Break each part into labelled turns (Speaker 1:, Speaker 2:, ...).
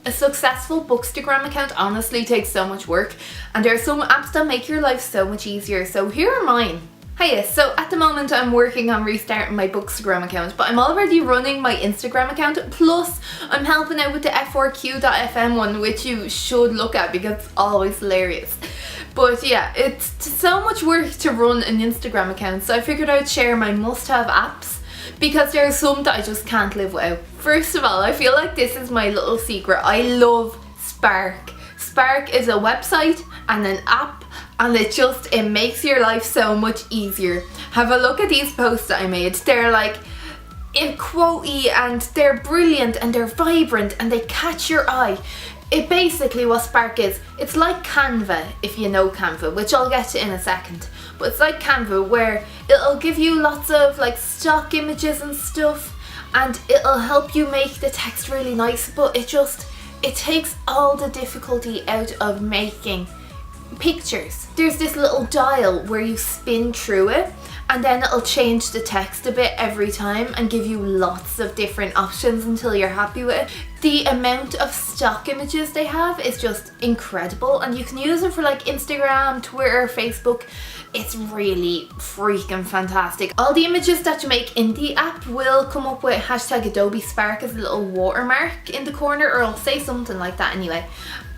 Speaker 1: A successful Bookstagram account honestly takes so much work, and there are some apps that make your life so much easier, so here are mine. Hiya, so at the moment I'm working on restarting my Bookstagram account, but I'm already running my Instagram account, plus I'm helping out with the f4q.fm one, which you should look at because it's always hilarious. But yeah, it's so much work to run an Instagram account, so I figured I'd share my must-have apps, because there are some that I just can't live without. First of all, I feel like this is my little secret. I love Spark. Spark is a website and an app, and it makes your life so much easier. Have a look at these posts that I made. They're like quotey, and they're brilliant, and they're vibrant, and they catch your eye. It basically, what Spark is, it's like Canva, if you know Canva, which I'll get to in a second. But it's like Canva, where it'll give you lots of like stock images and stuff, and it'll help you make the text really nice, but it takes all the difficulty out of making pictures. There's this little dial where you spin through it, and then it'll change the text a bit every time and give you lots of different options until you're happy with it. The amount of stock images they have is just incredible, and you can use them for like Instagram, Twitter, Facebook. It's really freaking fantastic. All the images that you make in the app will come up with hashtag Adobe Spark as a little watermark in the corner, or I'll say something like that anyway.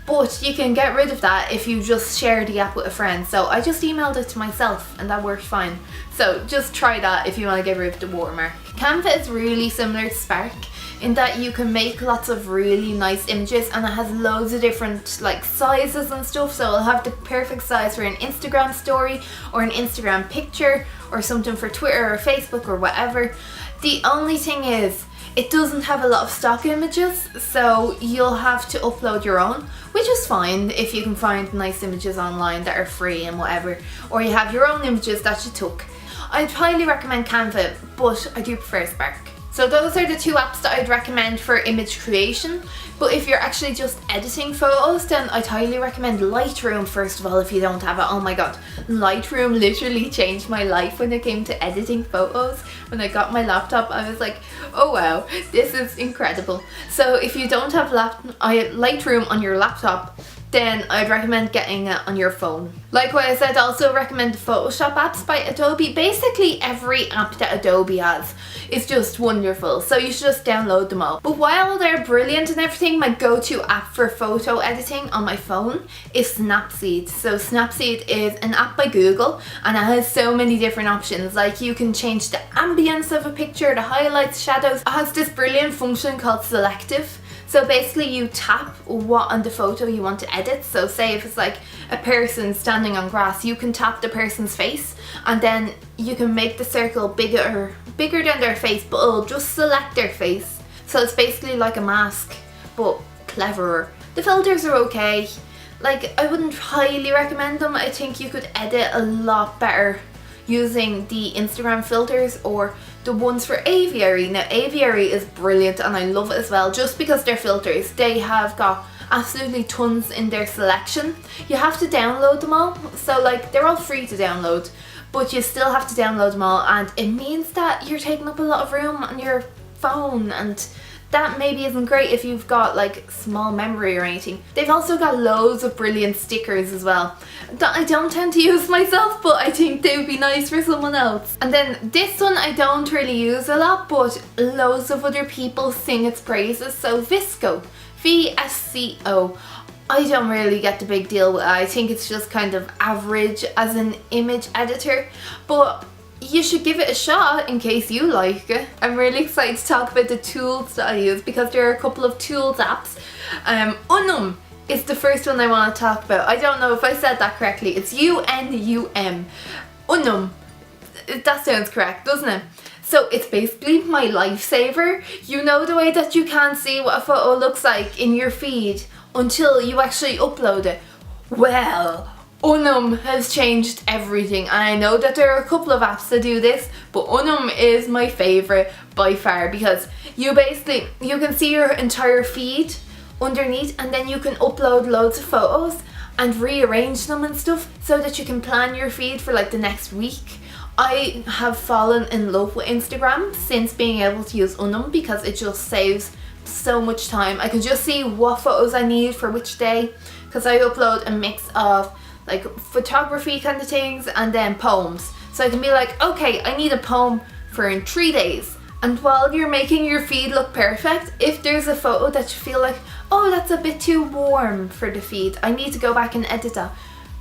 Speaker 1: But you can get rid of that if you just share the app with a friend. So I just emailed it to myself and that worked fine. So just try that if you want to get rid of the watermark. Canva is really similar to Spark in that you can make lots of really nice images, and it has loads of different like sizes and stuff, so it'll have the perfect size for an Instagram story or an Instagram picture or something for Twitter or Facebook or whatever. The only thing is, it doesn't have a lot of stock images, so you'll have to upload your own, which is fine if you can find nice images online that are free and whatever, or you have your own images that you took. I'd highly recommend Canva, but I do prefer Spark. So those are the two apps that I'd recommend for image creation. But if you're actually just editing photos, then I'd highly recommend Lightroom first of all if you don't have it. Oh my god, Lightroom literally changed my life when it came to editing photos. When I got my laptop, I was like, oh wow, this is incredible. So if you don't have Lightroom on your laptop, then I'd recommend getting it on your phone. Likewise, I'd also recommend the Photoshop apps by Adobe. Basically every app that Adobe has is just wonderful, so you should just download them all. But while they're brilliant and everything, my go-to app for photo editing on my phone is Snapseed. So Snapseed is an app by Google, and it has so many different options. Like you can change the ambience of a picture, the highlights, shadows. It has this brilliant function called selective. So basically you tap what on the photo you want to edit. So say if it's like a person standing on grass, you can tap the person's face, and then you can make the circle bigger than their face, but it'll just select their face. So it's basically like a mask, but cleverer. The filters are okay. Like, I wouldn't highly recommend them. I think you could edit a lot better using the Instagram filters or the ones for Aviary. Now Aviary is brilliant and I love it as well, just because they're filters. They have got absolutely tons in their selection. You have to download them all, so like they're all free to download, but you still have to download them all, and it means that you're taking up a lot of room on your phone, and that maybe isn't great if you've got like small memory or anything. They've also got loads of brilliant stickers as well that I don't tend to use myself, but I think they would be nice for someone else. And then this one I don't really use a lot, but loads of other people sing its praises. So Visco, VSCO. I don't really get the big deal with it. I think it's just kind of average as an image editor, but you should give it a shot in case you like it. I'm really excited to talk about the tools that I use, because there are a couple of tools apps. Unum is the first one I want to talk about. I don't know if I said that correctly. It's UNUM. Unum. That sounds correct, doesn't it? So it's basically my lifesaver. You know the way that you can't see what a photo looks like in your feed until you actually upload it? Well, Unum has changed everything, and I know that there are a couple of apps that do this, but Unum is my favourite by far, because you can see your entire feed underneath, and then you can upload loads of photos and rearrange them and stuff so that you can plan your feed for like the next week. I have fallen in love with Instagram since being able to use Unum, because it just saves so much time. I can just see what photos I need for which day, because I upload a mix of like photography kind of things and then poems. So I can be like, okay, I need a poem for in 3 days. And while you're making your feed look perfect, if there's a photo that you feel like, oh, that's a bit too warm for the feed, I need to go back and edit that.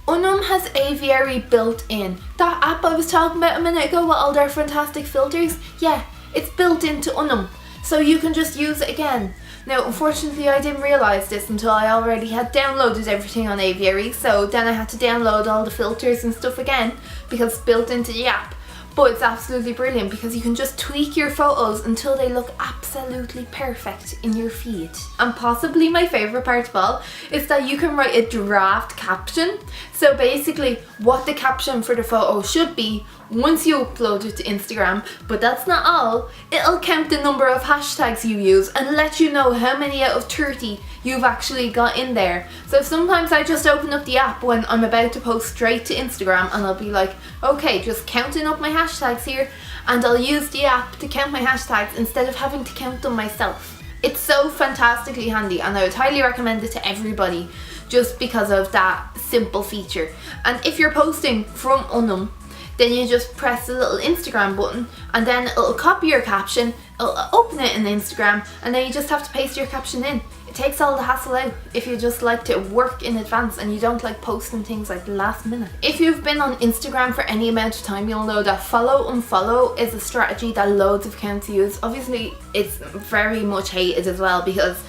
Speaker 1: Unum has aviary built in. That app I was talking about a minute ago with all their fantastic filters, yeah, it's built into Unum. So you can just use it again. Now, unfortunately, I didn't realise this until I already had downloaded everything on aviary, so then I had to download all the filters and stuff again because it's built into the app. But it's absolutely brilliant because you can just tweak your photos until they look absolutely perfect in your feed. And possibly my favourite part of all is that you can write a draft caption. So basically what the caption for the photo should be once you upload it to Instagram, but that's not all. It'll count the number of hashtags you use and let you know how many out of 30 you've actually got in there. So sometimes I just open up the app when I'm about to post straight to Instagram and I'll be like, okay, just counting up my hashtags here, and I'll use the app to count my hashtags instead of having to count them myself. It's so fantastically handy and I would highly recommend it to everybody just because of that simple feature. And if you're posting from Unum, then you just press the little Instagram button and then it'll copy your caption, it'll open it in Instagram, and then you just have to paste your caption in. It takes all the hassle out if you just like to work in advance and you don't like posting things like the last minute. If you've been on Instagram for any amount of time, you'll know that follow unfollow is a strategy that loads of accounts use. Obviously it's very much hated as well because,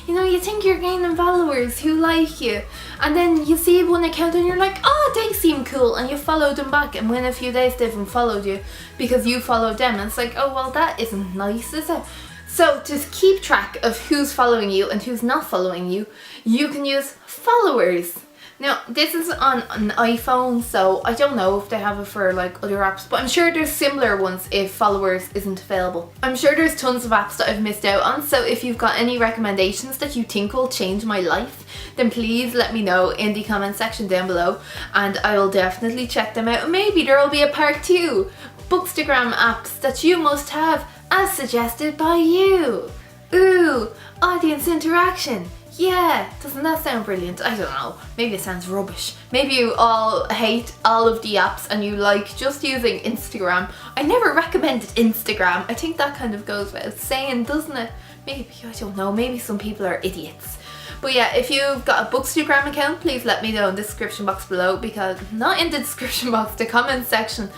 Speaker 1: you know, you think you're gaining followers who like you, and then you see one account and you're like, oh, they seem cool, and you follow them back, and within a few days they've unfollowed you because you followed them, and it's like, oh well, that isn't nice, is it? So to keep track of who's following you and who's not following you, you can use followers. Now this is on an iPhone, so I don't know if they have it for like other apps, but I'm sure there's similar ones if followers isn't available. I'm sure there's tons of apps that I've missed out on, so if you've got any recommendations that you think will change my life, then please let me know in the comment section down below and I will definitely check them out. Maybe there will be a part 2. Bookstagram apps that you must have as suggested by you. Ooh, audience interaction. Yeah, doesn't that sound brilliant? I don't know, maybe it sounds rubbish. Maybe you all hate all of the apps and you like just using Instagram. I never recommended Instagram. I think that kind of goes without saying, doesn't it? Maybe, I don't know, maybe some people are idiots. But yeah, if you've got a Bookstagram account, please let me know in the description box below, because, not in the description box, the comment section,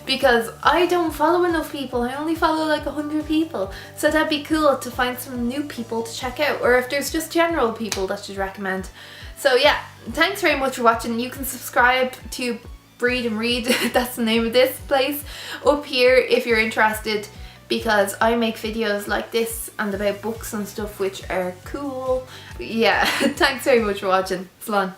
Speaker 1: because I don't follow enough people. I only follow like 100 people. So that'd be cool to find some new people to check out, or if there's just general people that you'd recommend. So yeah, thanks very much for watching. You can subscribe to Breed and Read, that's the name of this place, up here if you're interested, because I make videos like this and about books and stuff which are cool. But yeah, thanks very much for watching. Slán.